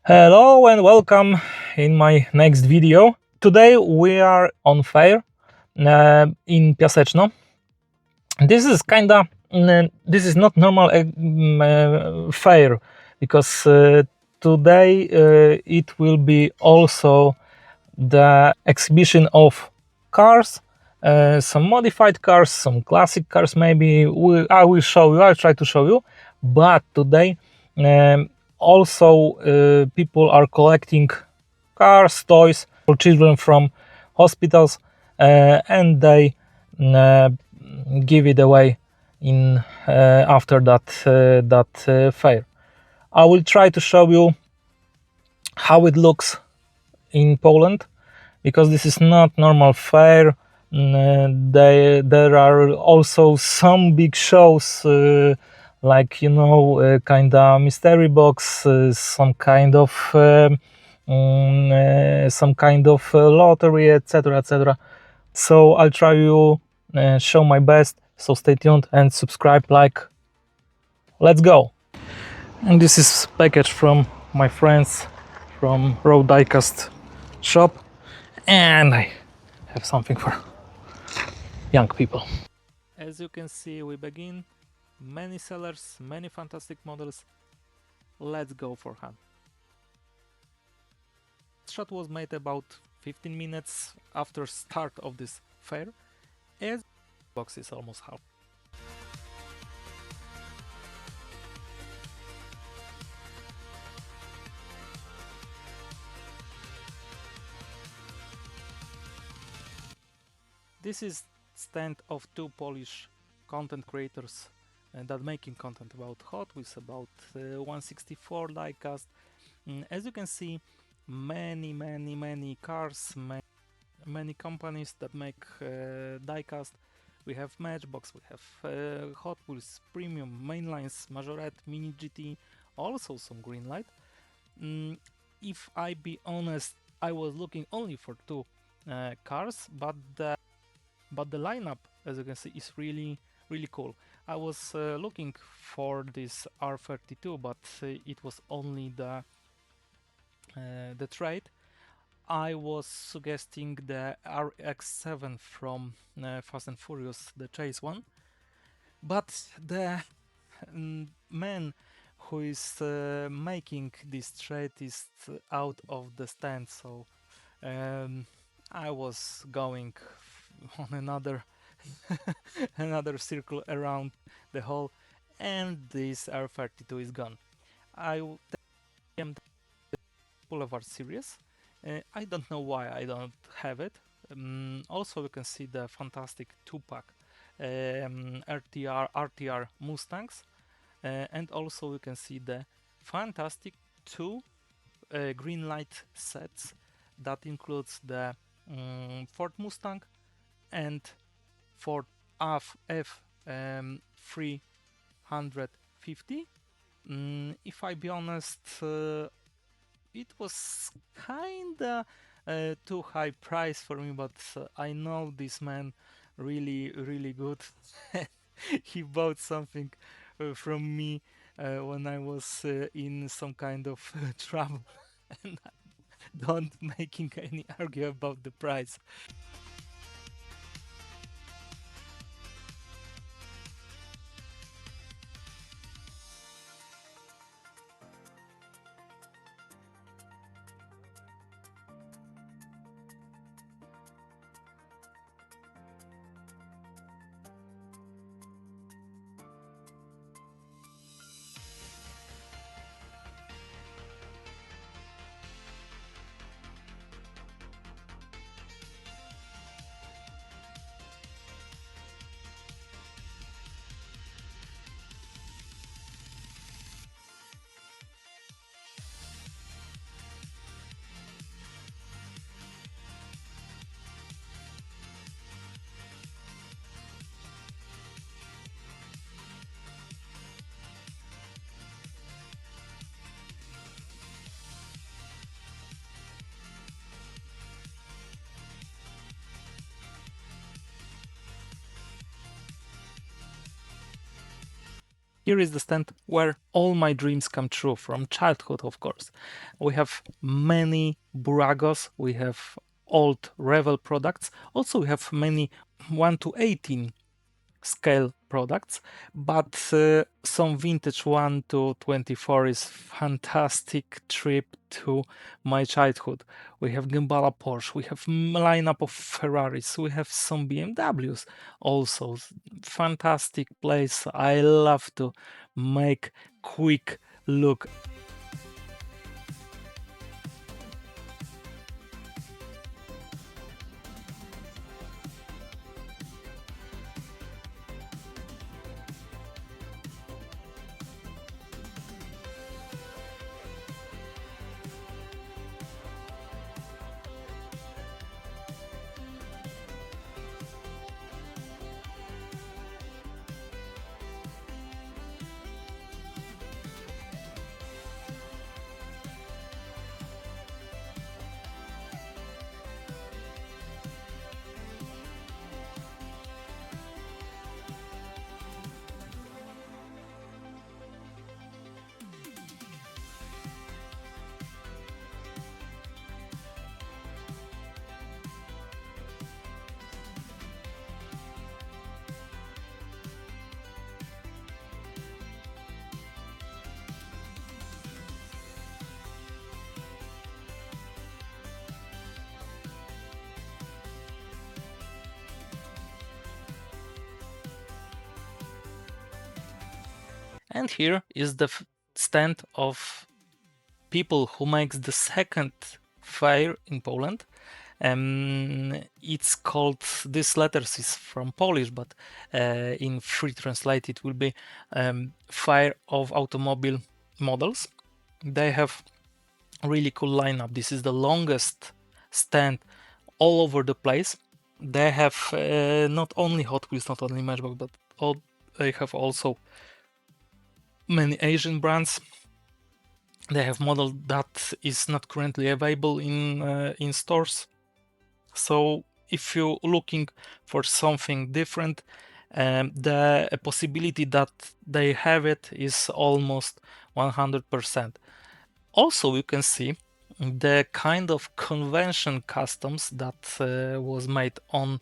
Hello and welcome in my next video. Today we are on fair in Piaseczno. This is this is not normal fair because today it will be also the exhibition of cars, some modified cars, some classic cars. Maybe I will show you. I'll try to show you. But today also people are collecting cars, toys for children from hospitals, and they uh, give it away in after that fair. I will try to show you how it looks in Poland because this is not normal fair. There are also some big shows like kind of mystery box, some kind of lottery, etc., etc. So I'll try to show my best. So stay tuned and subscribe, like. Let's go. And this is package from my friends from Diecast shop, and I have something for young people. As you can see, we begin. Many sellers, many fantastic models. Let's go for hunt. This shot was made about 15 minutes after start of this fair, as box is almost half. This is stand of two Polish content creators that making content about Hot Wheels, about 164 diecast. As you can see, many cars, many companies that make diecast. We have Matchbox, we have Hot Wheels, Premium, Mainlines, Majorette, Mini GT, also some Greenlight. If I be honest, I was looking only for two cars, but the lineup, as you can see, is really cool. I was looking for this R32, but it was only the trade. I was suggesting the RX-7 from Fast and Furious, the chase one, but the man who is making this trade is out of the stand, so I was going on another another circle around the hole, and this R32 is gone. I am the Boulevard series. I don't know why I don't have it. Also, you can see the fantastic two-pack RTR Mustangs, and also you can see the fantastic two green light sets that includes the Ford Mustang and Ford F350. If I be honest, it was kinda too high price for me, but I know this man really good. He bought something from me when I was in some kind of trouble, and don't making any argue about the price. Here is the stand where all my dreams come true from childhood, of course. We have many Buragos, we have old Revel products. Also, we have many 1 to 18 scale products, but some vintage 1 to 24 is fantastic trip to my childhood. We have Gembala Porsche, we have lineup of Ferraris, we have some BMWs also. Fantastic place. I love to make quick look. And here is the stand of people who makes the second fair in Poland. It's called, this letters is from Polish, but in free translate it will be Fair of Automobile Models. They have really cool lineup. This is the longest stand all over the place. They have not only Hot Wheels, not only Matchbox, but they have also many Asian brands. They have model that is not currently available in stores. So if you're looking for something different, the possibility that they have it is almost 100%. Also, you can see the kind of convention customs that was made on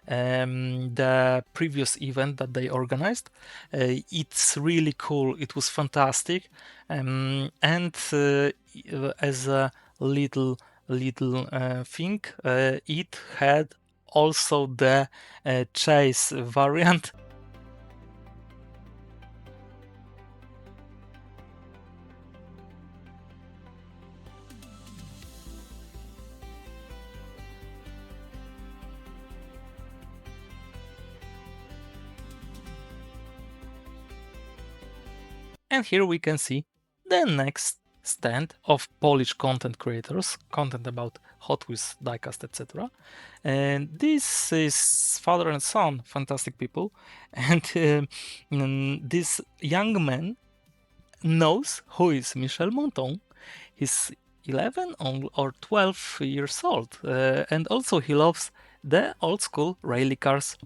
the previous event that they organized. It's really cool. It was fantastic, and as a little thing, it had also the chase variant. And here we can see the next stand of Polish content creators, content about Hot Wheels, diecast, etc. And this is father and son, fantastic people. And this young man knows who is Michel Monton. He's 11 or 12 years old, and also he loves the old school rally cars.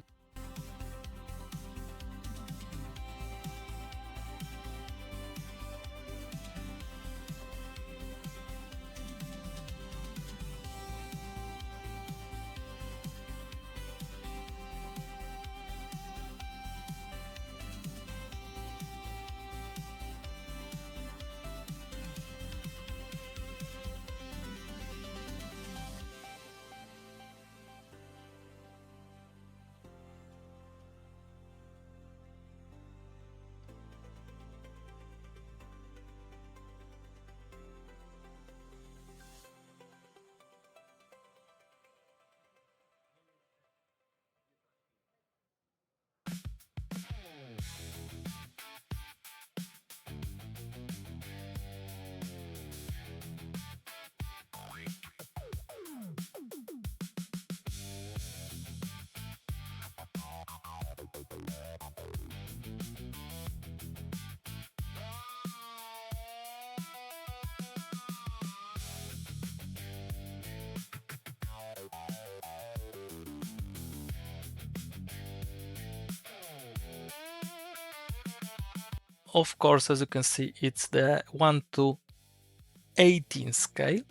of course, as you can see, it's the 1:18 scale.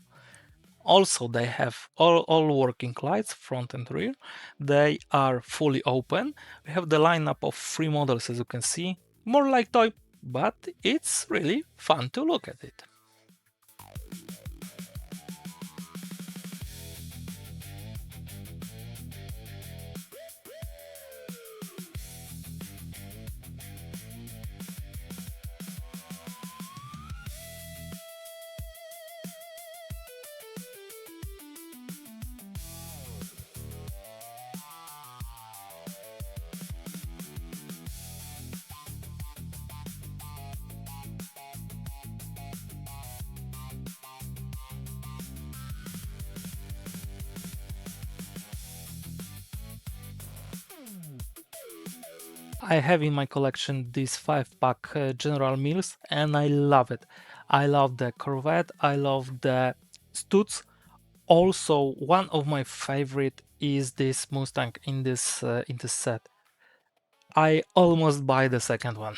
Also, they have all working lights, front and rear. They are fully open. We have the lineup of 3 models, as you can see. More like toy, but it's really fun to look at it. I have in my collection this 5-pack General Mills, and I love it. I love the Corvette, I love the Stutz. Also, one of my favorite is this Mustang in this set. I almost buy the second one.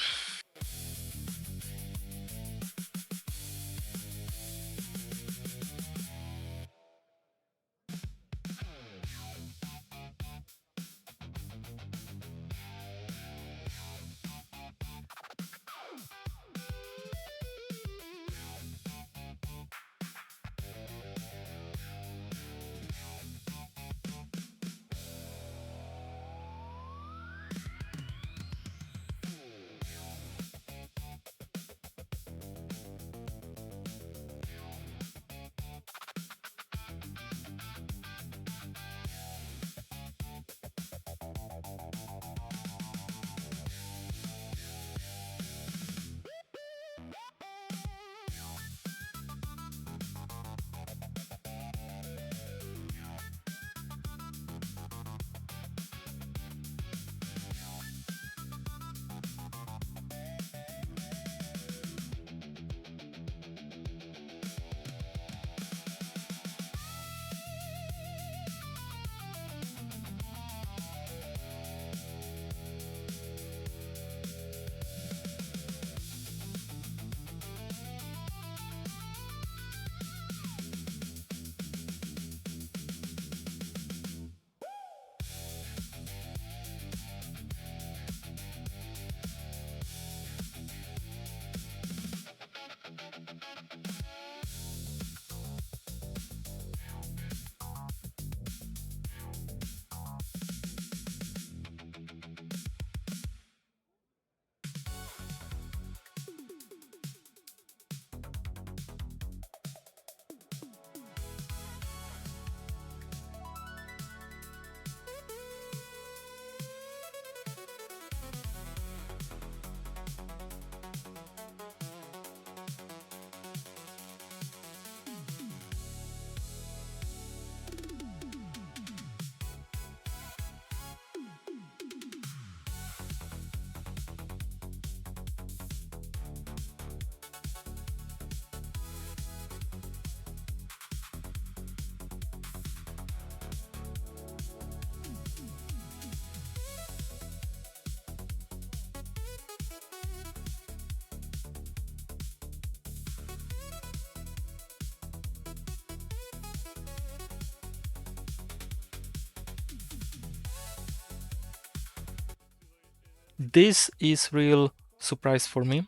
This is real surprise for me.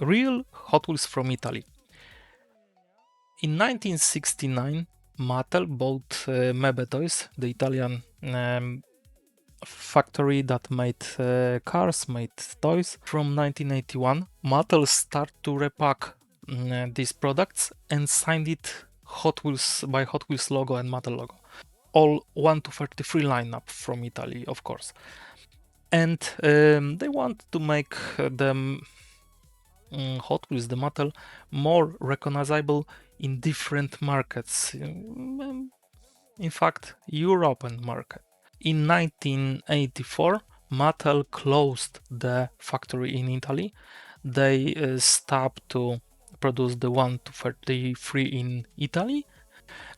Real Hot Wheels from Italy. In 1969, Mattel bought Mebe Toys, the Italian factory that made cars, made toys. From 1981, Mattel started to repack these products and signed it Hot Wheels by Hot Wheels logo and Mattel logo. All 1-33 lineup from Italy, of course. And they want to make them Hot Wheels, the Mattel, more recognizable in different markets. In fact, European market. In 1984, Mattel closed the factory in Italy. They stopped to produce the 1-33 in Italy,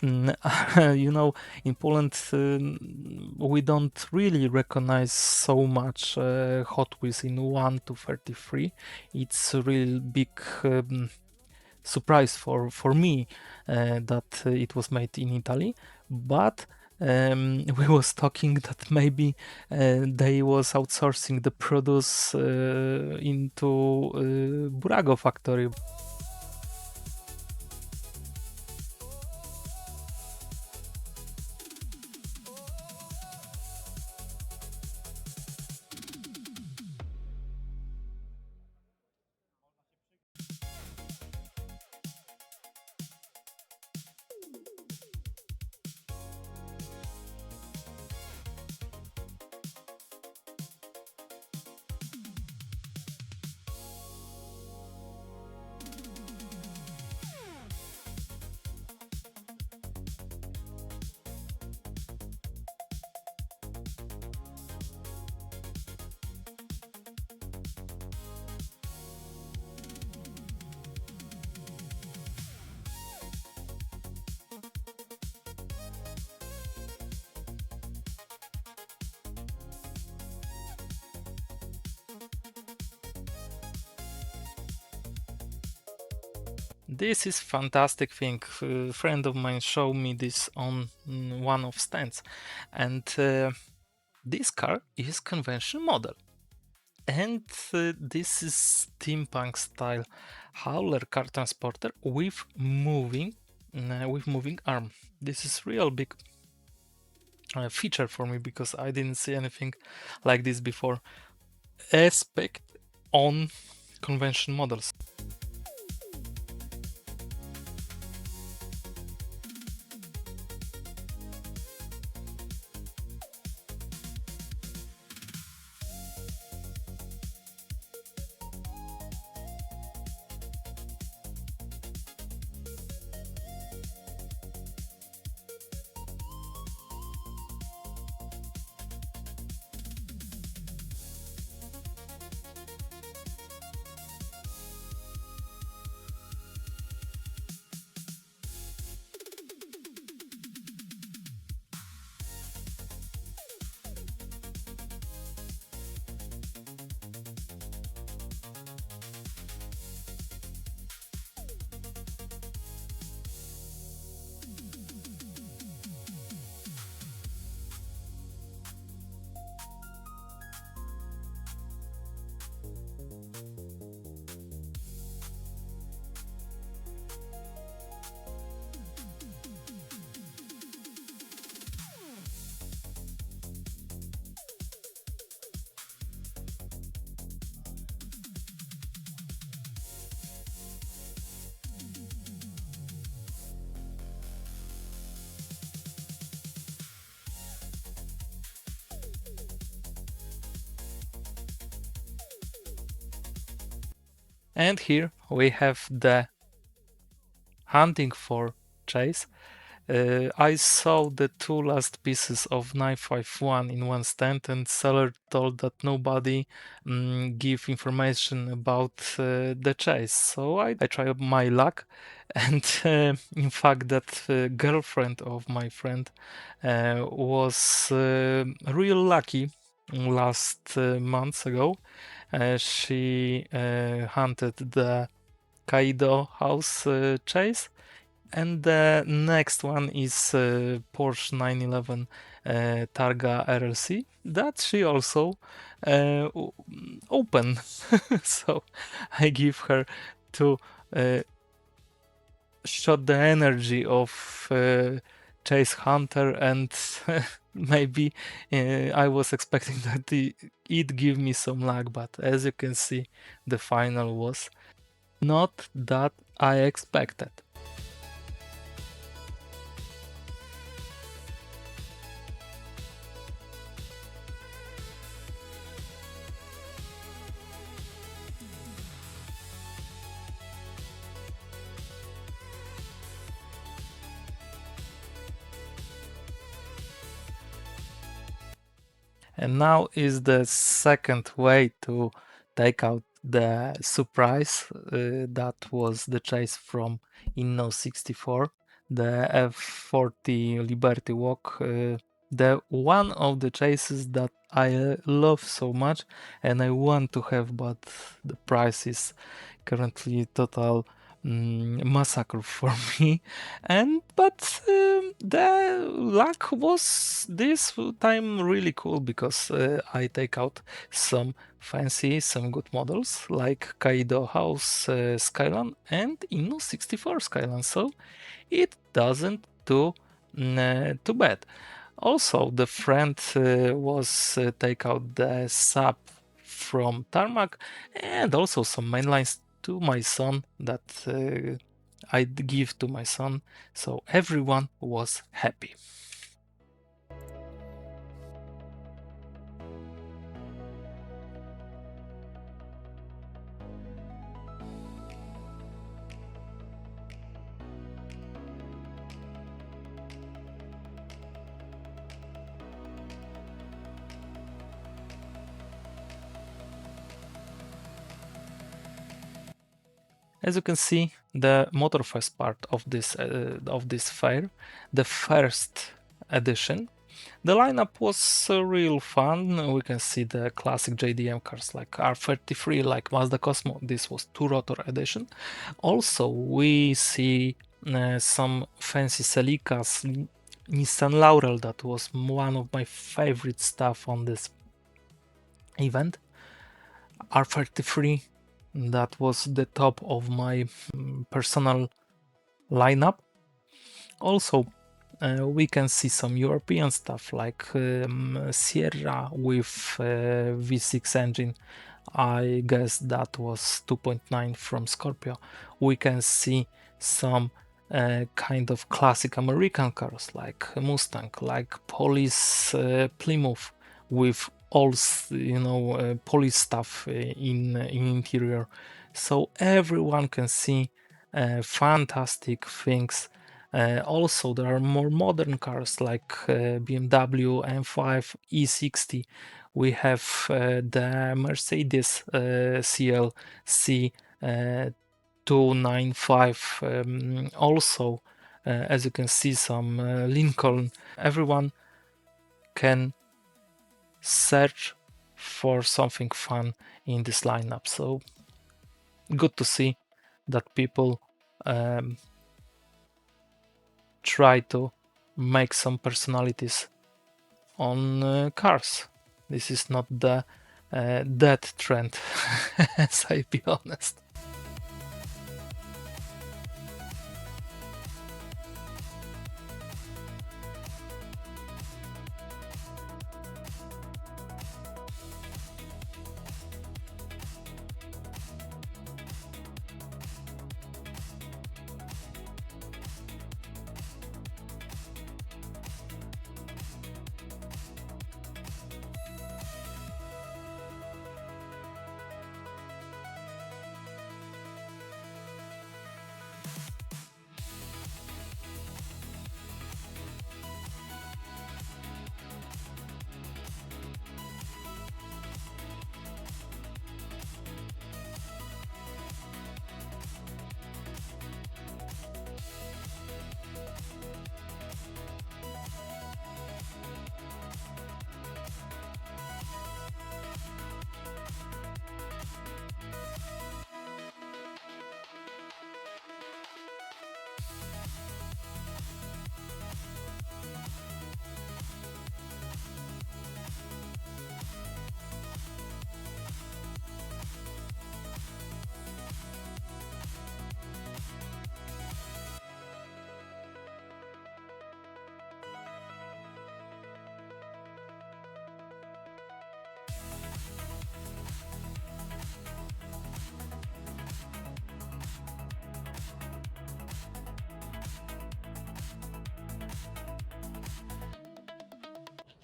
You know, in Poland, we don't really recognize so much Hot Wheels in 1 to 33. It's a real big surprise for me that it was made in Italy, but we was talking that maybe they was outsourcing the produce into Burago factory. This is fantastic thing. A friend of mine showed me this on one of stands, and this car is convention model, and this is steampunk style hauler car transporter with moving arm. This is real big feature for me because I didn't see anything like this before, aspect on convention models. And here we have the hunting for chase. I saw the two last pieces of 951 in one stand, and seller told that nobody give information about the chase. So I tried my luck, and in fact, that girlfriend of my friend was real lucky last months ago. She hunted the Kaido House chase, and the next one is Porsche 911 Targa RLC that she also open. So I give her to shot the energy of Chase Hunter, and maybe I was expecting that it give me some luck, but as you can see, the final was not that I expected. And now is the second way to take out the surprise that was the chase from Inno64. the F40 Liberty Walk, the one of the chases that I love so much and I want to have, but the price is currently total massacre for me. But the luck was this time really cool because I take out some some good models like Kaido House Skyline and Inno64 Skyline, so it doesn't too bad. Also, the friend was take out the sub from Tarmac and also some mainlines to my son that I'd give to my son, so everyone was happy. As you can see, the Motorfest part of this fair, the first edition, the lineup was real fun. We can see the classic JDM cars like R33, like Mazda Cosmo. This was two-rotor edition. Also, we see some fancy Celicas, Nissan Laurel. That was one of my favorite stuff on this event. R33, that was the top of my personal lineup. Also, we can see some European stuff like Sierra with V6 engine. I guess that was 2.9 from Scorpio. We can see some kind of classic American cars like Mustang, like Police Plymouth with all police stuff in interior. So everyone can see fantastic things. Also, there are more modern cars like BMW M5 E60. We have the Mercedes CLC 295. Also, as you can see, some Lincoln. Everyone can search for something fun in this lineup. So good to see that people try to make some personalities on cars. This is not the dead trend, as I be honest.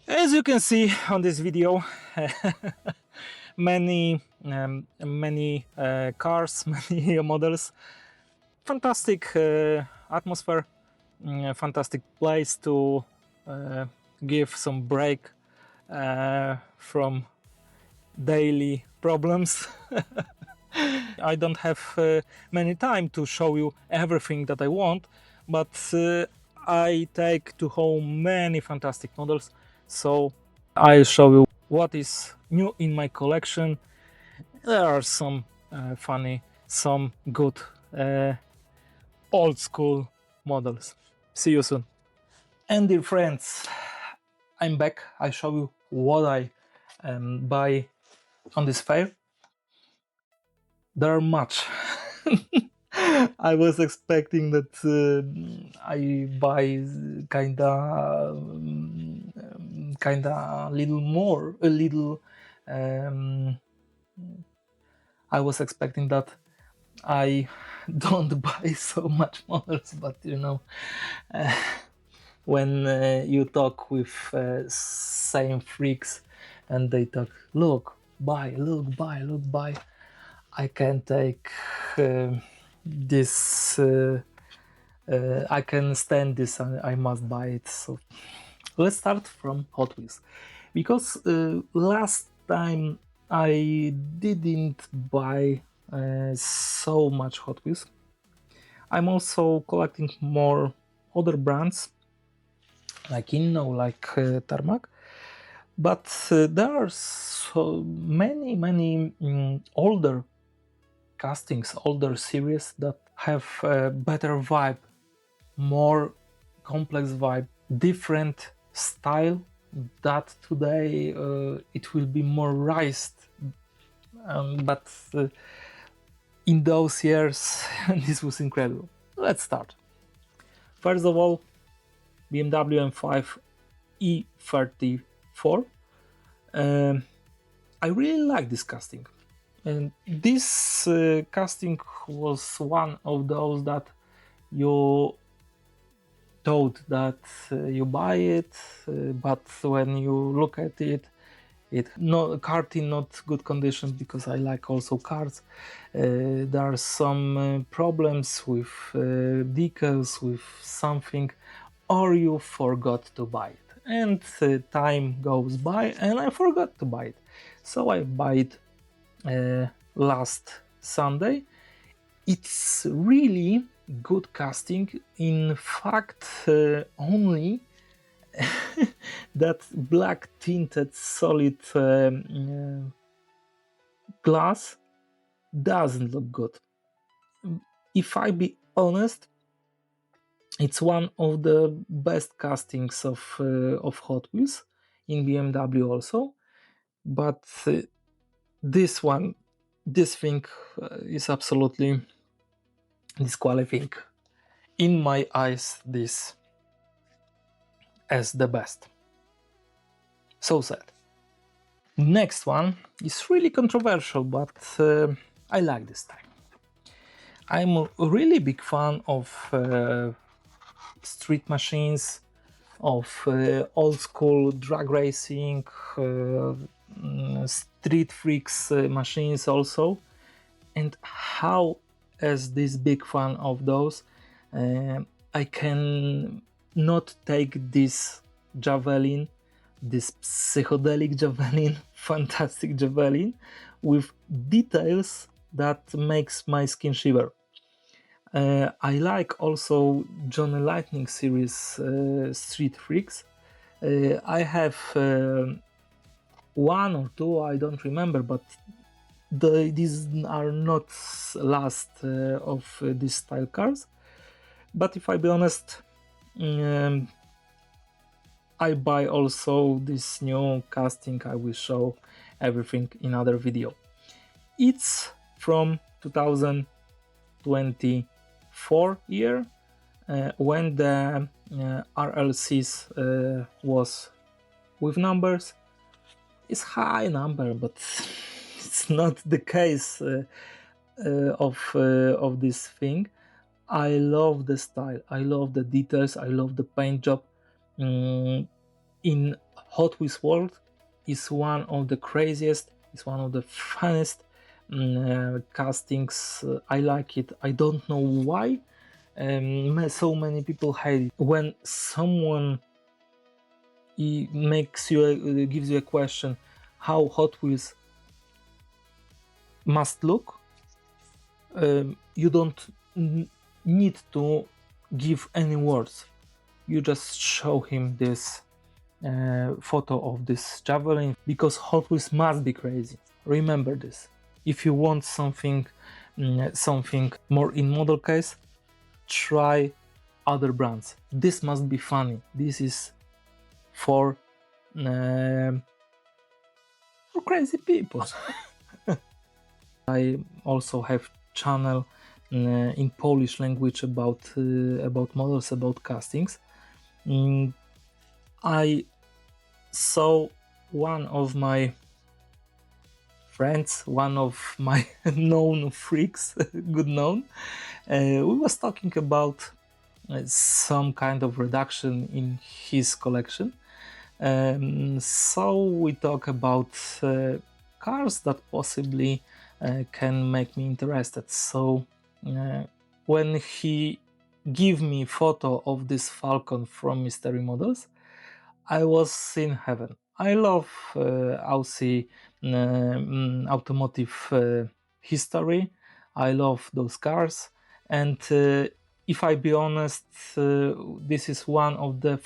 As you can see on this video, many cars, many models, fantastic atmosphere, fantastic place to give some break from daily problems. I don't have many time to show you everything that I want, but I take to home many fantastic models, so I'll show you what is new in my collection. There are some funny, some good old school models. See you soon. And dear friends, I'm back. I show you what I buy on this fair. There are much. I was expecting that I buy kinda little more, a little. Um, I was expecting that I don't buy so much models, but you know, uh, when you talk with same freaks and they talk, look, buy, look, buy, look, buy. I can take this. I can stand this. I must buy it. So let's start from Hot Wheels, because last time I didn't buy so much Hot Wheels. I'm also collecting more other brands like Inno, like Tarmac, but there are so many older castings, older series that have a better vibe, more complex vibe, different style, that today it will be more raised, but in those years this was incredible. Let's start. First of all, BMW M5 E34. I really like this casting, and this casting was one of those that you thought that you buy it, but when you look at it, card in not good condition, because I like also cars. There are some problems with decals, with something, or you forgot to buy it, and time goes by and I forgot to buy it, so I buy it last Sunday. It's really good casting. In fact, only that black tinted solid glass doesn't look good. If I be honest, it's one of the best castings of Hot Wheels in BMW also, but this thing is absolutely disqualifying in my eyes this as the best. So sad. Next one is really controversial, but I like this time. I'm a really big fan of street machines, of old school drag racing, street freaks machines also, and how, as this big fan of those, I can not take this javelin, this psychedelic javelin, fantastic javelin, with details that makes my skin shiver. I like also Johnny Lightning series Street Freaks. I have one or two, I don't remember, but these are not last of these style cars. But if I be honest, I buy also this new casting. I will show everything in other video. It's from 2024 year, when the RLCs was with numbers. It's high number, but it's not the case of this thing. I love the style, I love the details, I love the paint job. In Hot Wheels world, is one of the craziest, it's one of the funnest castings. I like it. I don't know why so many people hate it. When someone gives you a question how Hot Wheels must look, you don't need to give any words. You just show him this photo of this Javelin, because Hot Wheels must be crazy. Remember this. If you want something more in model case, try other brands. This must be funny. This is for crazy people. I also have channel in Polish language about models, about castings. I saw one of my friends, one of my known freaks, good known. We was talking about some kind of reduction in his collection. So we talk about cars that possibly can make me interested. So when he gave me a photo of this Falcon from Mystery Models, I was in heaven. I love Aussie automotive history. I love those cars, and if I be honest, this is one of the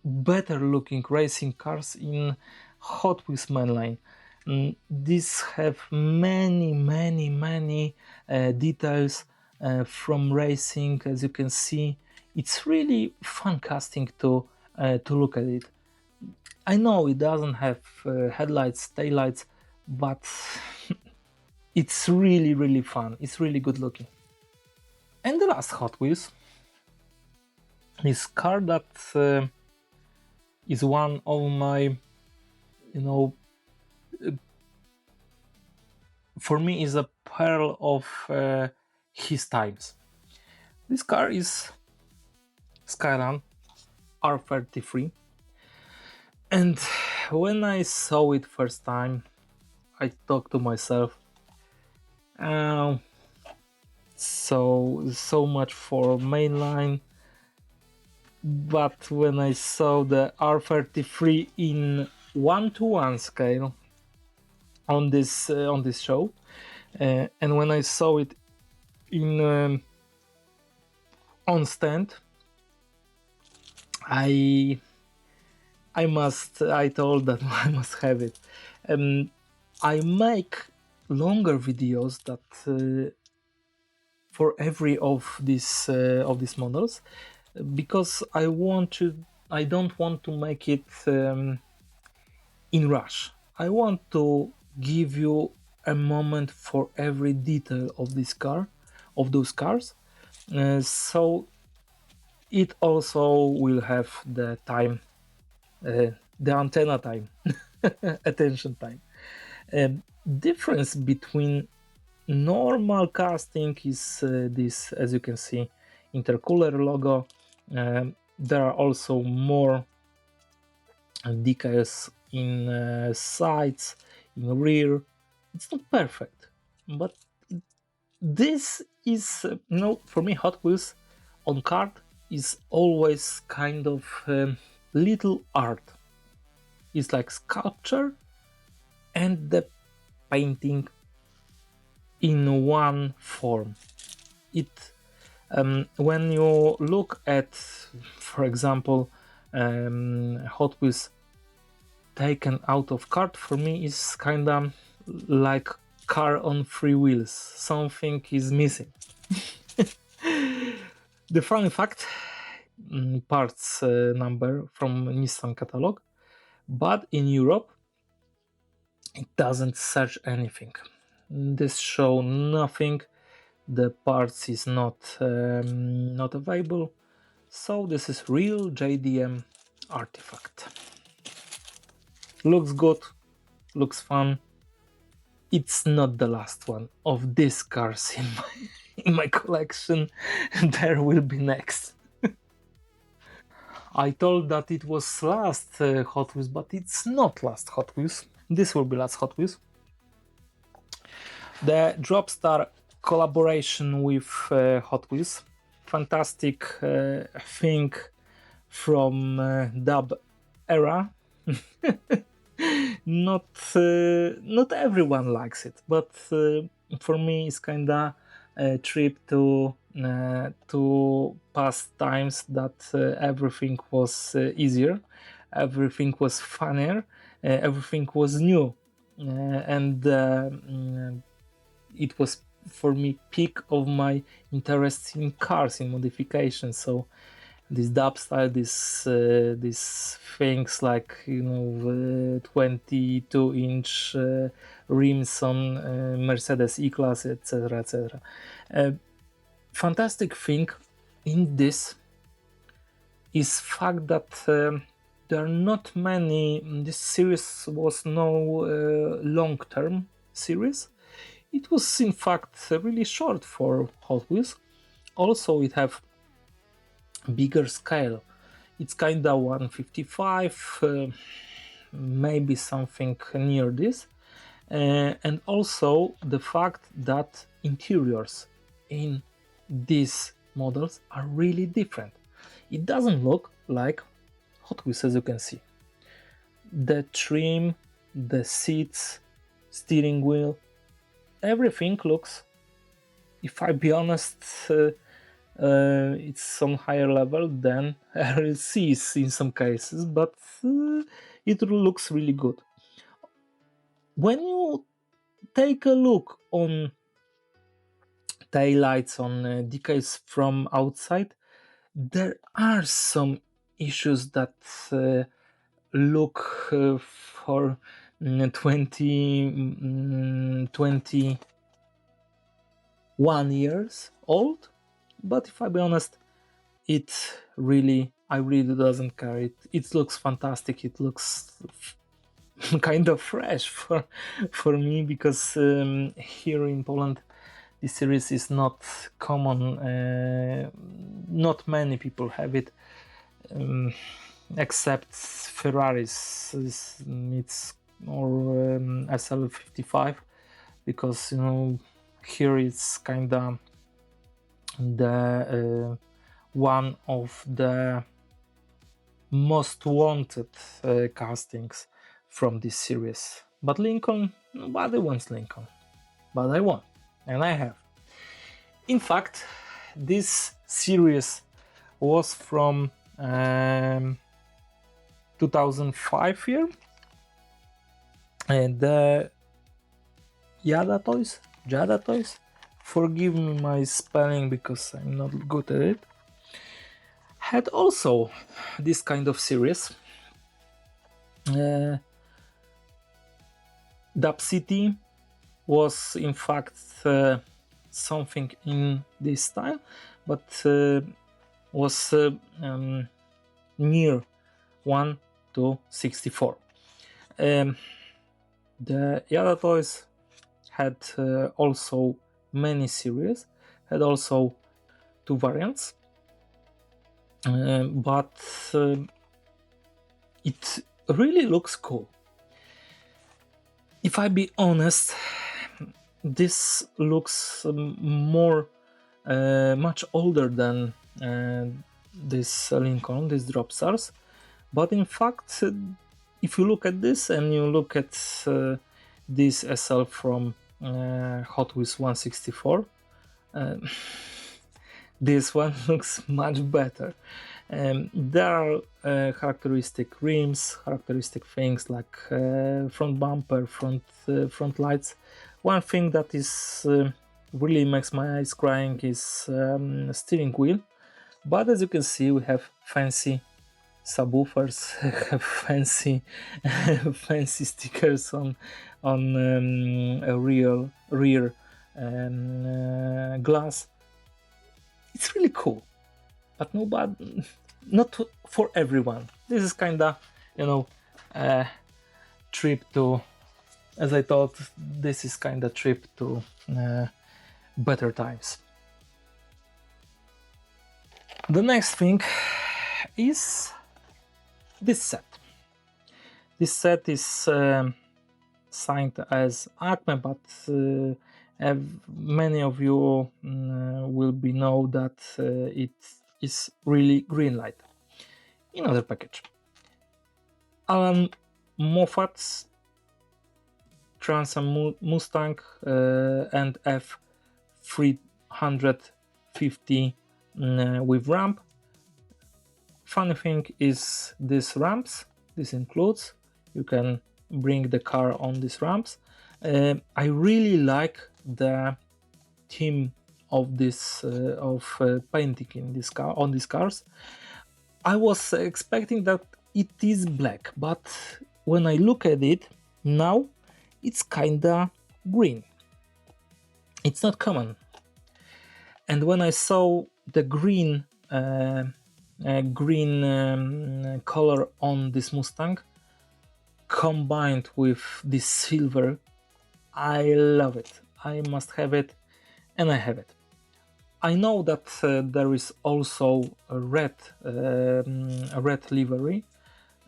better looking racing cars in Hot Wheels mainline. These have many details from racing. As you can see, it's really fun casting to look at it. I know it doesn't have headlights, taillights, but it's really fun. It's really good looking. And the last Hot Wheels is car that is one of my, for me is a pearl of his times. This car is Skyline R33, and when I saw it first time, I talked to myself, so much for mainline. But when I saw the R33 in 1:1 scale on this show, and when I saw it in on stand, I told that I must have it. I make longer videos that for every of these models, because I don't want to make it in rush. I want to give you a moment for every detail of this car, of those cars. So it also will have the time, the antenna time, attention time. Difference between normal casting is this, as you can see, intercooler logo. There are also more decals in sides, in rear. It's not perfect, but this is, for me, Hot Wheels on card is always kind of little art. It's like sculpture and the painting in one form. When you look at, for example, Hot Wheels taken out of cart, for me is kinda like car on three wheels. Something is missing. The funny fact, parts number from Nissan catalog, but in Europe it doesn't search anything. This show nothing. The parts is not available, so this is real JDM artifact. Looks good, looks fun. It's not the last one of these cars in my collection. There will be next. I told that it was last Hot Wheels, but it's not last Hot Wheels. This will be last Hot Wheels. The Dropstar collaboration with Hot Wheels, fantastic thing from dub era. Not everyone likes it, but for me it's kinda a trip to to past times that everything was easier, everything was funnier, everything was new, and it was for me peak of my interest in cars, in modification. So this dub style, these things like, you know, 22-inch rims on Mercedes E-Class, etc., etc. Fantastic thing in this is fact that there are not many. This series was no long-term series. It was in fact really short for Hot Wheels. Also, it have bigger scale. It's kinda 155, maybe something near this, and also the fact that interiors in these models are really different. It doesn't look like Hot Wheels, as you can see. The trim, the seats, steering wheel, everything looks, if I be honest, it's on higher level than RLCs in some cases, but it looks really good. When you take a look on taillights, on decals from outside, there are some issues that look for 21 years old, but if I be honest, I really doesn't care. It looks fantastic. It looks kind of fresh for me, because here in Poland this series is not common. Not many people have it, except Ferraris. It's or SL55, because, you know, here it's kinda the one of the most wanted castings from this series. But Lincoln, nobody wants Lincoln, but I want, and I have. In fact, this series was from 2005 year, and the Jada Toys, forgive me my spelling because I'm not good at it, had also this kind of series. Dub City was in fact something in this style, but was near 1 to 64. The Jada Toys had also many series, had also two variants, but it really looks cool. If I be honest, this looks much older than this Lincoln, this drop stars, but in fact, if you look at this and you look at this SL from Hot Wheels 164, this one looks much better. There are characteristic rims, characteristic things like front bumper, front lights. One thing that is really makes my eyes crying is steering wheel. But as you can see, we have fancy subwoofers, have fancy fancy stickers on a rear glass. It's really cool, but not for everyone. This is kinda, you know, trip to, as I thought, this is kinda trip to better times. The next thing is this set. This set is signed as Acme, but many of you will know that it is really Greenlight. Another package. Alan Moffat's Trans Am Mustang and F350 50 with ramp. Funny thing is these ramps, this includes, you can bring the car on these ramps. I really like the theme of this painting in this car, on these cars. I was expecting that it is black, but when I look at it now, it's kinda green. It's not common. And when I saw the green color on this Mustang combined with this silver, I love it. I must have it, and I have it. I know that there is also a red livery,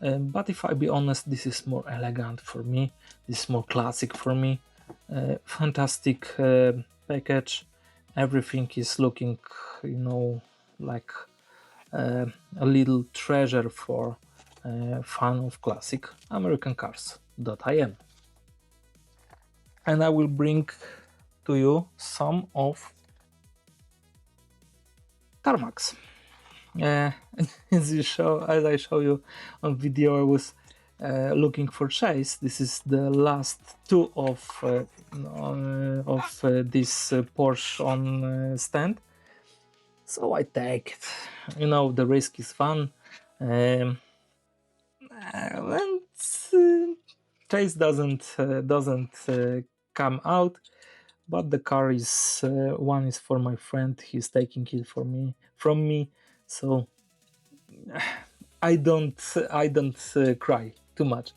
but if I be honest, this is more elegant for me. This is more classic for me. Fantastic package. Everything is looking, you know, like a little treasure for fan of classic American cars that I am. And I will bring to you some of Tarmacs. As I show you on video, I was looking for chase. This is the last two of this Porsche on stand. So I take it. You know, the risk is fun. And chase doesn't come out. But the car is one is for my friend. He's taking it from me. So I don't cry too much.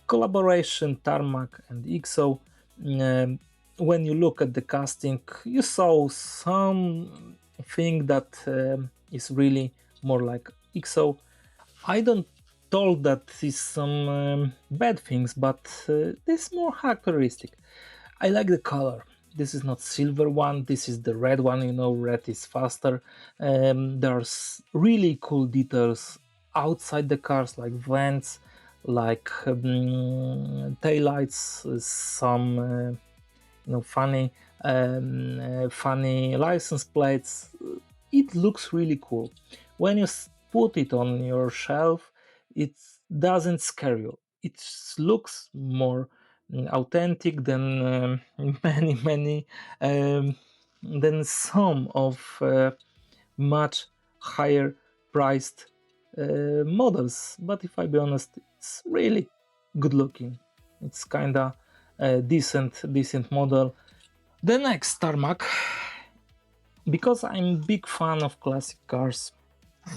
Collaboration Tarmac and XO. When you look at the casting, you saw something that is really more like XO. I don't told that is some bad things, but this is more characteristic. I like the color. This is not silver one, this is the red one, you know, red is faster. There's really cool details outside the cars, like vents, like taillights, some you know, funny license plates. It looks really cool. When you put it on your shelf, it doesn't scare you. It looks more authentic than many than some of much higher priced models. But if I be honest, it's really good looking. It's kinda a decent model. The next Tarmac, because I'm a big fan of classic cars,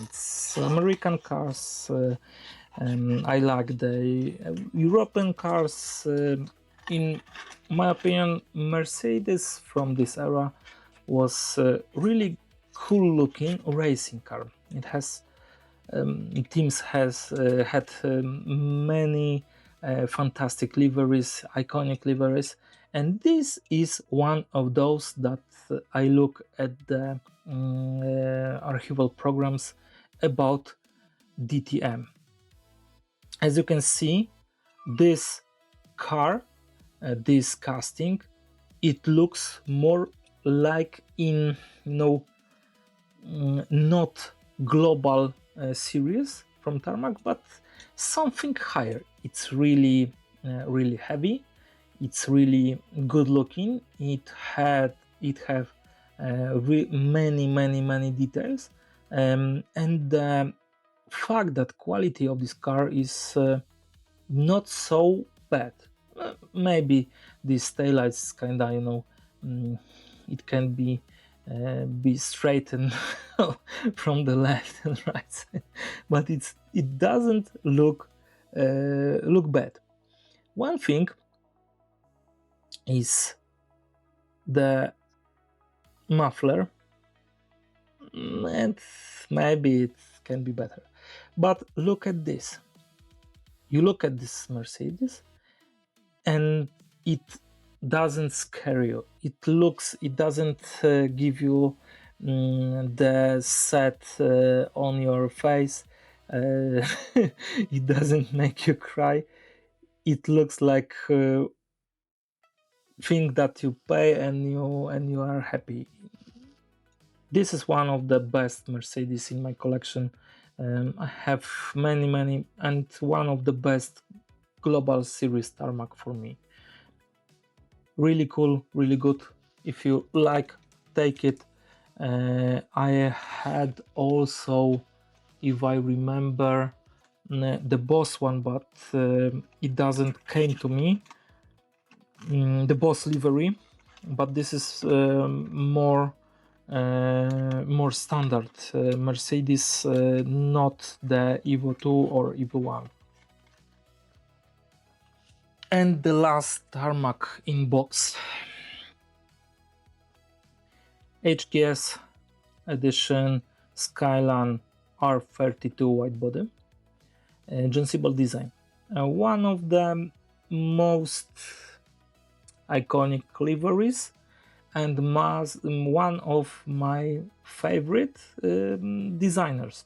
it's American cars. I like the European cars. In my opinion, Mercedes from this era was really cool looking racing car. It has teams has had many fantastic liveries, iconic liveries, and this is one of those that I look at the archival programs about DTM. As you can see, this car, this casting, it looks more like in, you know, not global series from Tarmac, but something higher. It's really really heavy. It's really good looking. It have many details, and the fact that quality of this car is not so bad. Maybe these taillights kinda, you know, it can be straightened from the left and right side, but it doesn't look bad. One thing is the muffler, and maybe it can be better. But look at this. You look at this Mercedes, and it doesn't scare you. It doesn't give you the set on your face. It doesn't make you cry. It looks like thing that you pay and you are happy. This is one of the best Mercedes in my collection. I have many, and one of the best global series tarmac for me. Really cool, really good. If you like, take it. I had also, if I remember, the Boss one, but it doesn't came to me. The Boss livery, but this is more standard Mercedes, not the Evo 2 or Evo 1. And the last tarmac in box, HKS edition Skyline R32 wide body, Gensible design. One of the most iconic liveries and one of my favorite designers.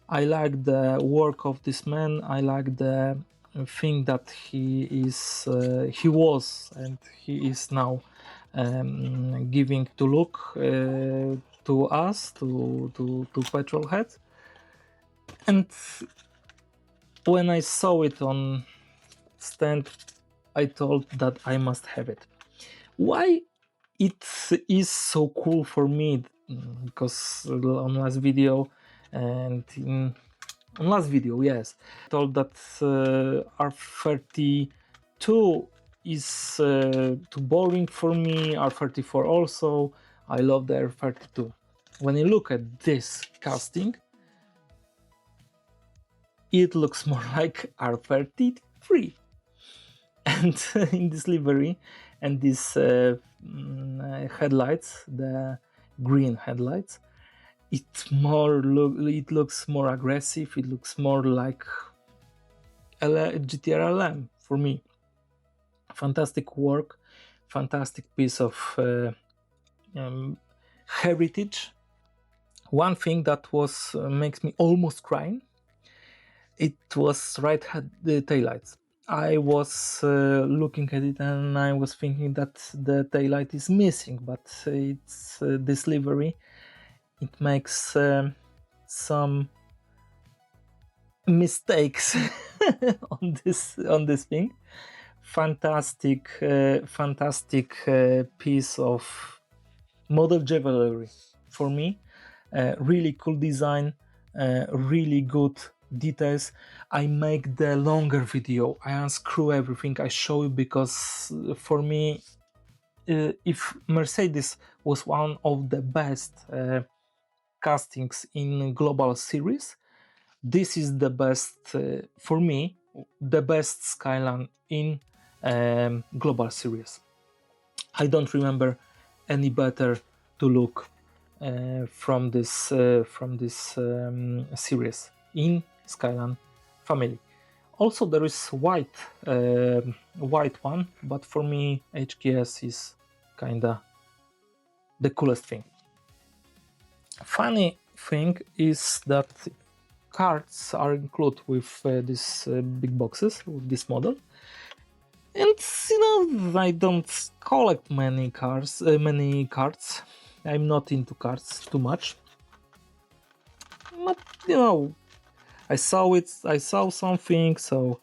I like the work of this man. I like the thing that he was and he is now giving to look to us, to petrol heads. And when I saw it on stand, I thought that I must have it. Why it is so cool for me? Because on last video yes, I told that R32 is too boring for me. R34 also. I love the R32. When you look at this casting, it looks more like R33. And in this livery and these headlights, the green headlights, it looks more aggressive. It looks more like GTR LM for me. Fantastic work, fantastic piece of heritage. One thing that was makes me almost crying, it was right head the taillights. I was looking at it and I was thinking that the taillight is missing, but it's this livery. It makes some mistakes on this thing. Fantastic piece of model jewelry for me. Really cool design, really good details. I make the longer video. I unscrew everything. I show you because for me, if Mercedes was one of the best castings in global series, this is the best for me, the best Skyline in global series. I don't remember any better to look from this series in Skyline family. Also there is white one, but for me HKS is kinda the coolest thing. Funny thing is that cards are included with these big boxes with this model, and you know, I don't collect many cards. I'm not into cards too much, but you know, I saw something, so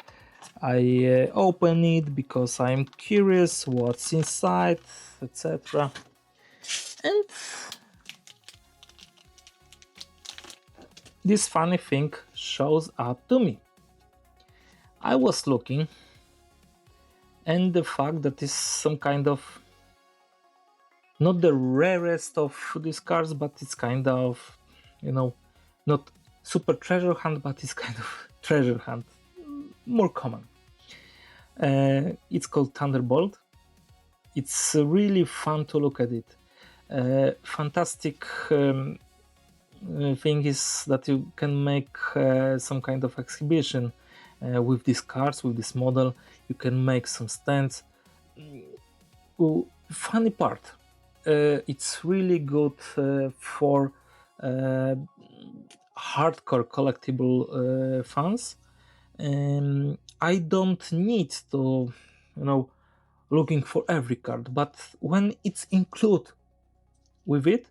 I open it because I'm curious what's inside, etc. And this funny thing shows up to me. I was looking, and the fact that is some kind of, not the rarest of these cards, but it's kind of, you know, not super treasure hunt, but it's kind of treasure hunt, more common. It's called Thunderbolt. It's really fun to look at it. Fantastic thing is that you can make some kind of exhibition with these cards, with this model. You can make some stands. Funny part, it's really good for hardcore collectible fans. I don't need to, you know, looking for every card, but when it's included with it,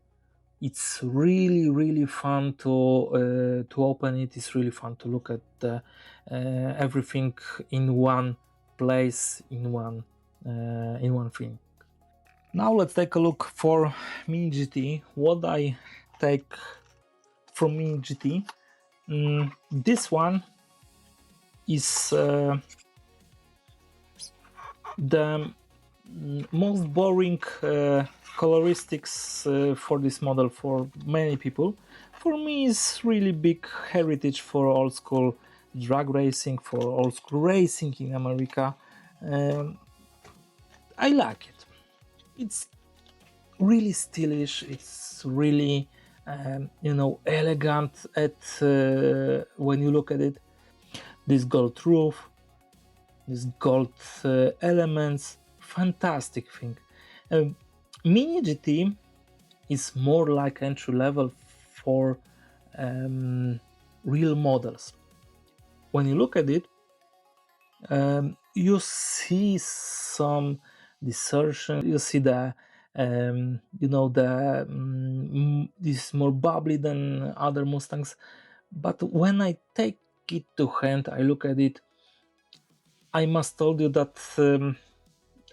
It's really fun to open it. It's really fun to look at everything in one place, in one thing. Now let's take a look for Mini GT. What I take from Mini GT. This one is the most boring coloristics for this model for many people. For me, it's really big heritage for old school drag racing, for old school racing in America. I like it. It's really stylish. It's really you know, elegant at when you look at it. This gold roof, these gold elements, fantastic thing. Mini GT is more like entry level for real models. When you look at it, you see some distortion. You see the you know, the this is more bubbly than other Mustangs. But when I take it to hand, I look at it, I must tell you that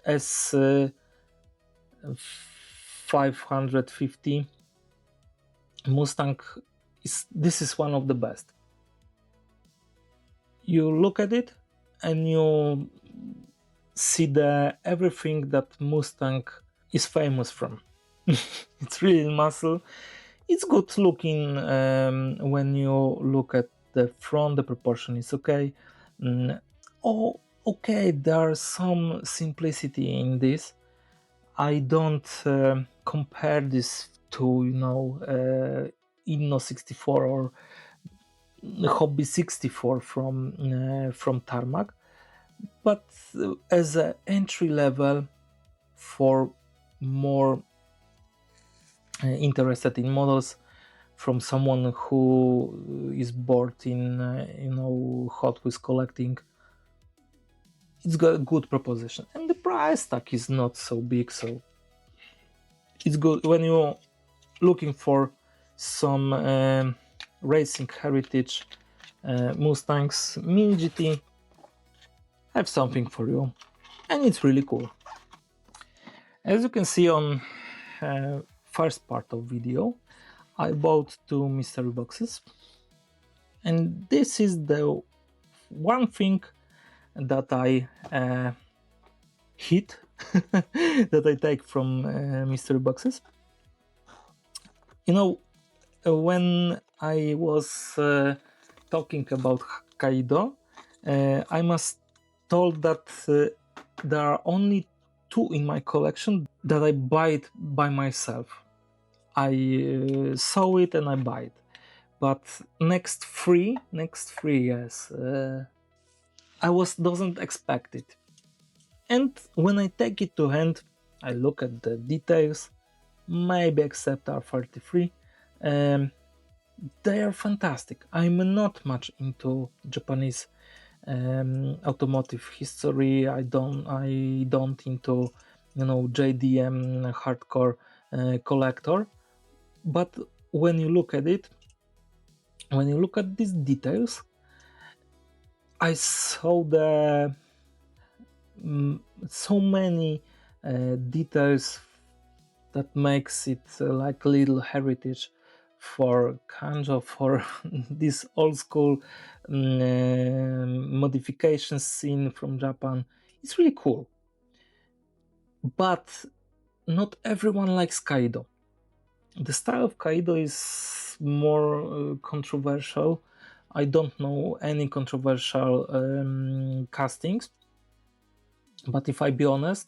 as 550 Mustang this is one of the best. You look at it and you see the everything that Mustang is famous from. It's really muscle. It's good looking when you look at the front. The proportion is okay. Oh, okay, there's some simplicity in this. I don't compare this to, you know, Inno64 or Hobby64 from Tarmac, but as an entry level for more interested in models, from someone who is bored in you know, Hot Wheels collecting, it's got a good proposition, and the price tag is not so big, so it's good when you're looking for some racing heritage Mustangs. Mini GT have something for you, and it's really cool. As you can see on first part of video, I bought two mystery boxes, and this is the one thing that I hit that I take from mystery boxes. You know, when I was talking about Kaido, I must told that there are only two in my collection that I buy it by myself. I saw it and I buy it. But next three, yes, I doesn't expect it. And when I take it to hand, I look at the details, maybe except R33. They are fantastic. I'm not much into Japanese automotive history. I don't into, you know, JDM hardcore collector. But when you look at it, when you look at these details, I saw the so many details that makes it like a little heritage for Kanjo, for this old school modification scene from Japan. It's really cool. But not everyone likes Kaido. The style of Kaido is more controversial. I don't know any controversial castings, but if I be honest,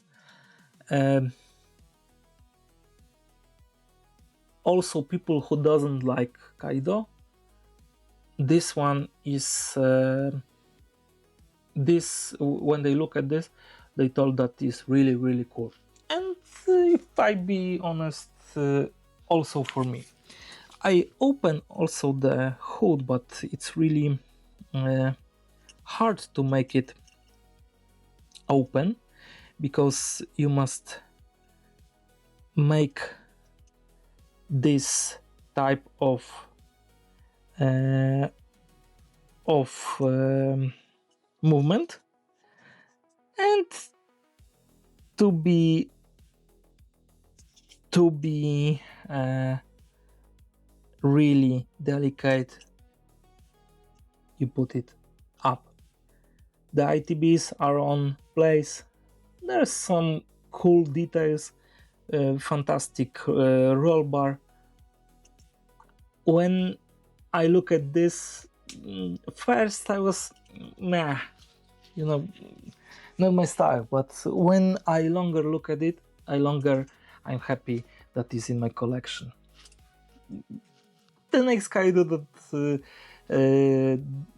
also people who doesn't like Kaido, this one is this, when they look at this, they told that is really cool. And if I be honest, also for me, I open also the hood, but it's really hard to make it open, because you must make this type of movement, and to be really delicate, you put it up. The ITBs are on place. There's some cool details, fantastic roll bar. When I look at this, first I was nah, you know, not my style. But when I longer look at it, I'm happy that is in my collection. The next Kaido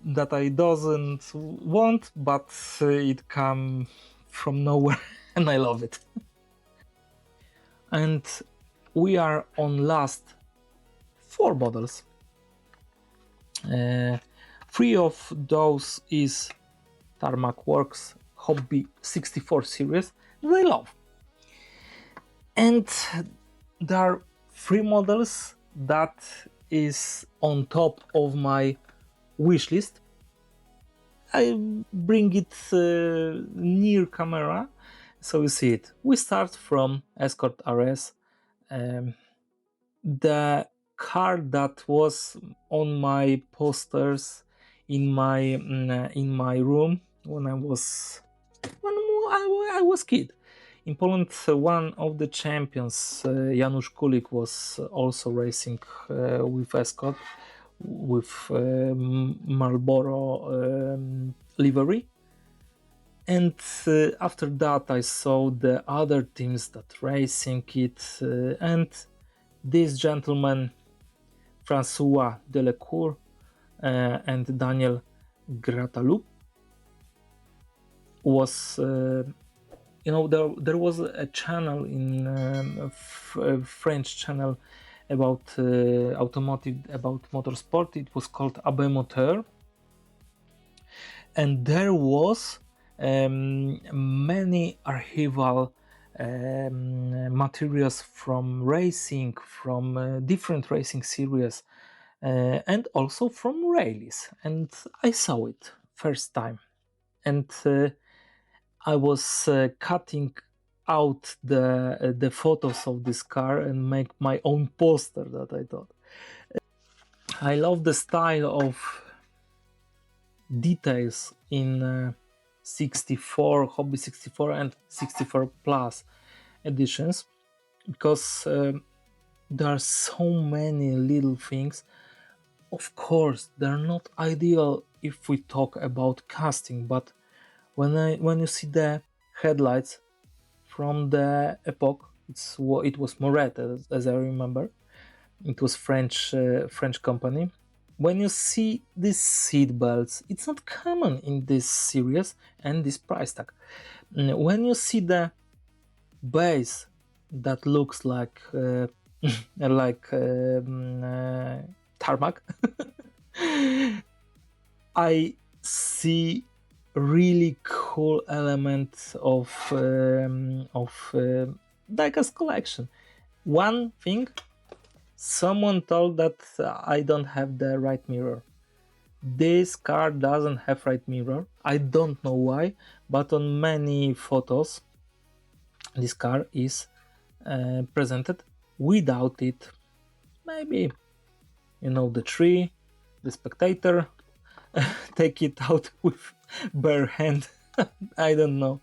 that I doesn't want, but it come from nowhere and I love it. And we are on last 4 models. 3 of those is Tarmac Works Hobby64 series that I love. And there are 3 models that is on top of my wish list. I bring it near camera so you see it. We start from Escort RS. The car that was on my posters in my room when I was kid. In Poland, one of the champions, Janusz Kulik, was also racing with Escort with Marlboro livery. And after that I saw the other teams that racing it, and this gentleman, François Delecourt and Daniel Grataloup, was there was a channel in a French channel about automotive, about motorsport. It was called AB Moteur, and there was many archival materials from racing, from different racing series, and also from rallies. And I saw it first time, and I was cutting out the photos of this car and make my own poster that I thought. I love the style of details in 64, Hobby 64 and 64 Plus editions, because there are so many little things. Of course, they're not ideal if we talk about casting, but when you see the headlights from the epoch, it was Moret, as I remember. It was French company. When you see these seat belts, it's not common in this series and this price tag. When you see the base that looks like tarmac, I see really cool elements of diecast collection. One thing, someone told that I don't have the right mirror. This car doesn't have right mirror. I don't know why, but on many photos this car is presented without it. Maybe, the tree, the spectator take it out with bare hand. I don't know.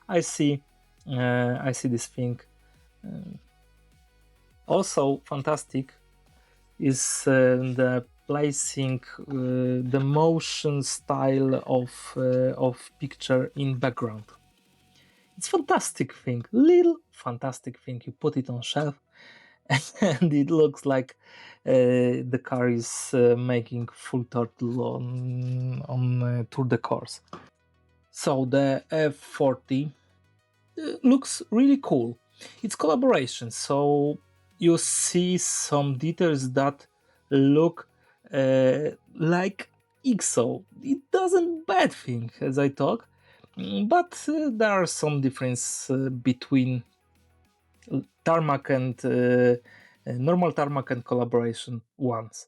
I see this thing. Also fantastic is the placing the motion style of picture in background. It's fantastic thing, little fantastic thing. You put it on shelf and it looks like the car is making full throttle on Tour de Course. So the F40 looks really cool. It's collaboration, so you see some details that look like XO. It doesn't bad thing as I talk, but there are some difference between Tarmac and normal tarmac and collaboration ones.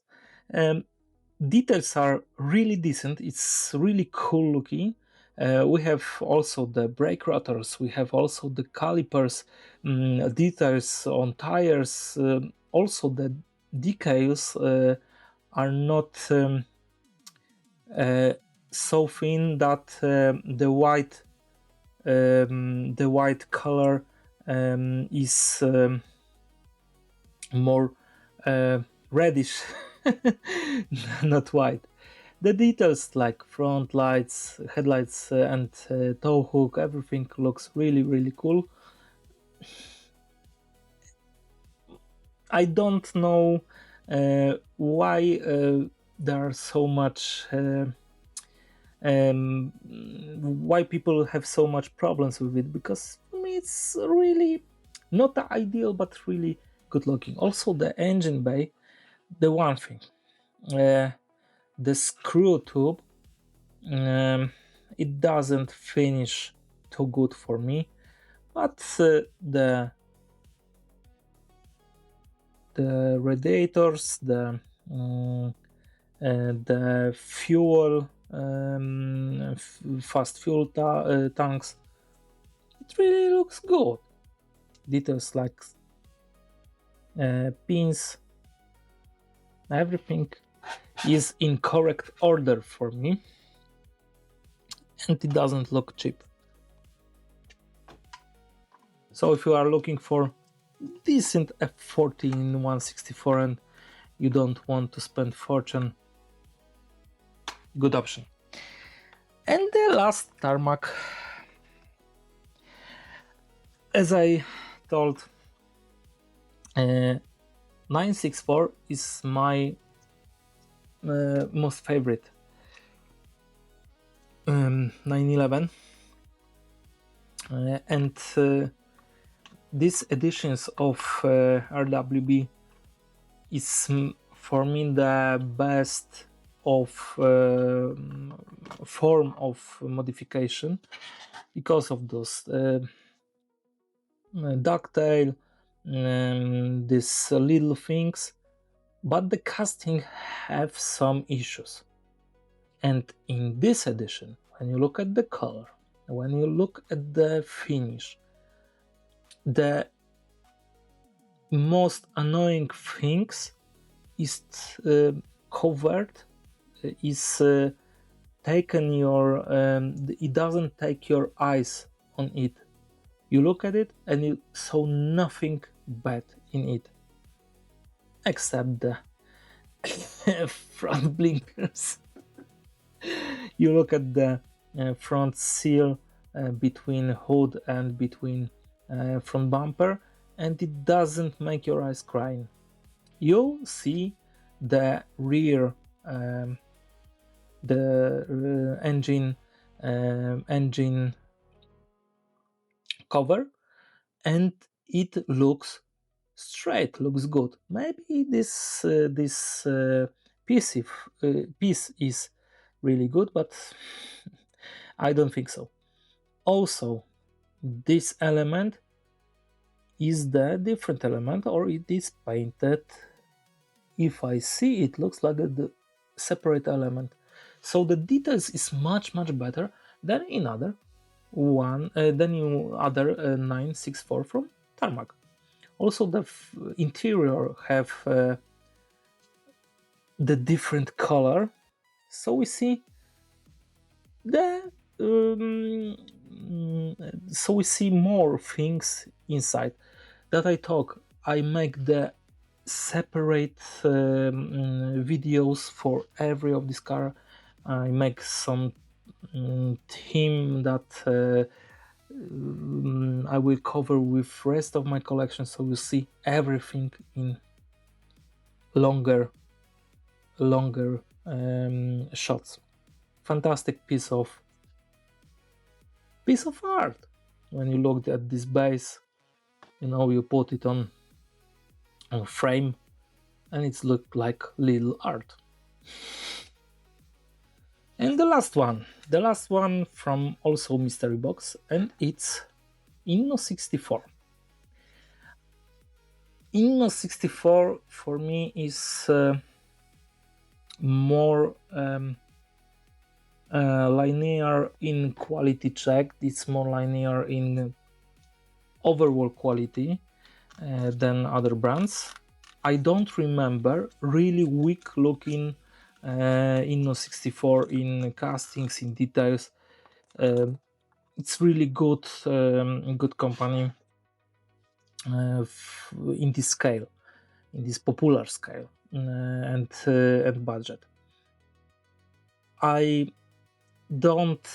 Details are really decent. It's really cool looking. We have also the brake rotors. We have also the calipers, details on tires. Also, the decals are not so thin that the white color is more reddish, not white. The details like front lights, headlights, and tow hook, everything looks really cool. I don't know why there are so much why people have so much problems with it, because for me it's really not ideal but really good looking. Also the engine bay, the one thing, the screw tube, it doesn't finish too good for me, but the radiators, the fuel, fast fuel tanks, it really looks good. Details like pins, everything is in correct order for me, and it doesn't look cheap. So if you are looking for decent F40 in 164 and you don't want to spend fortune, good option. And the last Tarmac, as I told, 964 is my most favorite 911, and these editions of RWB is for me the best of form of modification, because of those ducktail, these little things, but the casting have some issues. And in this edition, when you look at the color, when you look at the finish, the most annoying things is covered, is taken your it doesn't take your eyes on it. You look at it and you saw nothing bad in it except the front blinkers. You look at the front seal between hood and between front bumper, and it doesn't make your eyes crying. You see the rear, the engine cover, and it looks straight, looks good. Maybe this piece is really good, but I don't think so. Also, this element is the different element, or it is painted. If I see, it looks like the separate element. So the details is much better than in other 964 from Tarmac. Also the interior have the different color, so we see the so we see more things inside. That I make the separate videos for every of this car. I make some theme that I will cover with rest of my collection, so you see everything in longer shots. Fantastic piece of art. When you look at this base, you know, you put it on frame and it's look like little art. And the last one from also mystery box, and it's Inno64. Inno64 for me is more linear in quality check. It's more linear in overall quality than other brands. I don't remember really weak looking Inno64 in castings, in details. It's really good, good company in this scale, in this popular scale and budget. I don't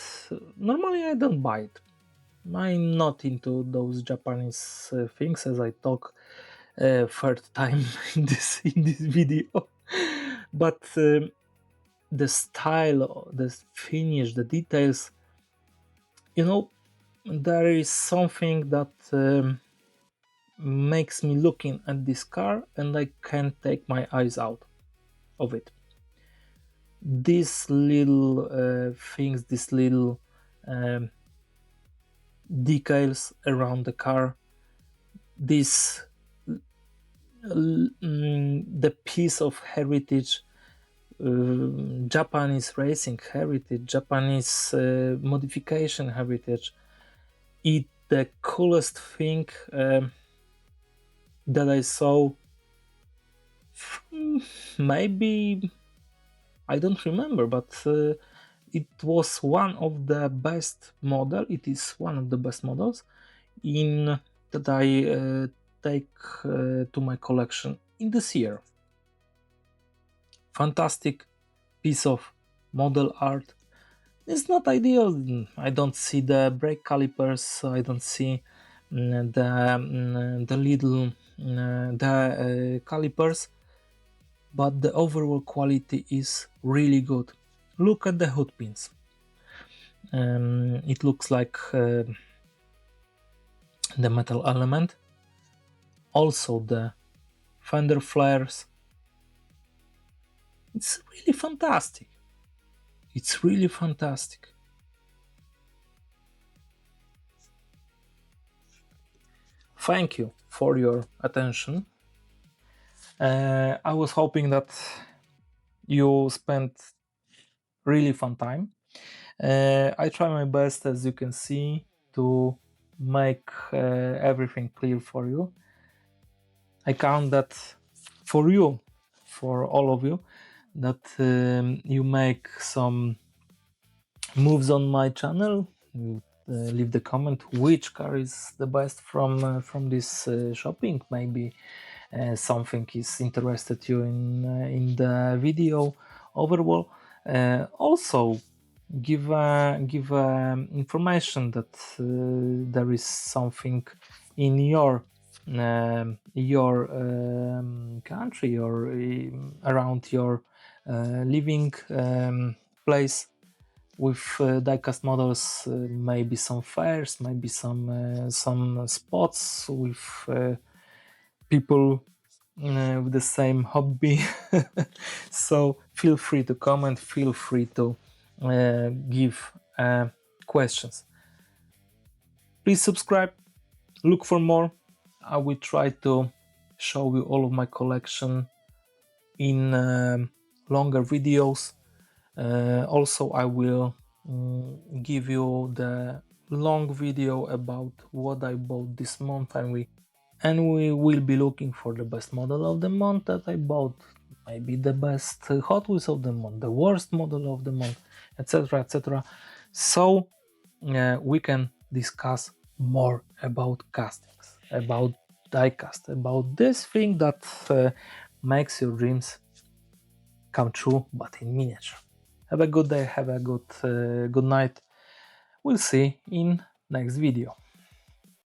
buy it. I'm not into those Japanese things, as I talk third time in this video. But the style, the finish, the details, you know, there is something that makes me looking at this car and I can't take my eyes out of it. These little things, these little decals around the car, this the piece of heritage, Japanese racing heritage, Japanese modification heritage. It's the coolest thing that I saw. Maybe I don't remember, but it was one of the best model. It is one of the best models in that I take to my collection in this year. Fantastic piece of model art. It's not ideal. I don't see the brake calipers. I don't see the little calipers, but the overall quality is really good. Look at the hood pins. It looks like the metal element. Also the fender flares. It's really fantastic. It's really fantastic. Thank you for your attention. I was hoping that you spent really fun time. I try my best, as you can see, to make everything clear for you. I count that for you, for all of you, that you make some moves on my channel. You leave the comment which car is the best from this shopping. Maybe something is interested you in the video overall. Also give information that there is something in your country or around your living place with diecast models. Maybe some fairs, maybe some spots with people with the same hobby. So feel free to comment, feel free to give questions. Please subscribe, look for more. I will try to show you all of my collection in longer videos. Also, I will give you the long video about what I bought this month, and we will be looking for the best model of the month that I bought, maybe the best Hot Wheels of the month, the worst model of the month, etc, etc. So we can discuss more about castings, about diecast, about this thing that makes your dreams come true, but in miniature. Have a good day, have a good night. We'll see in next video.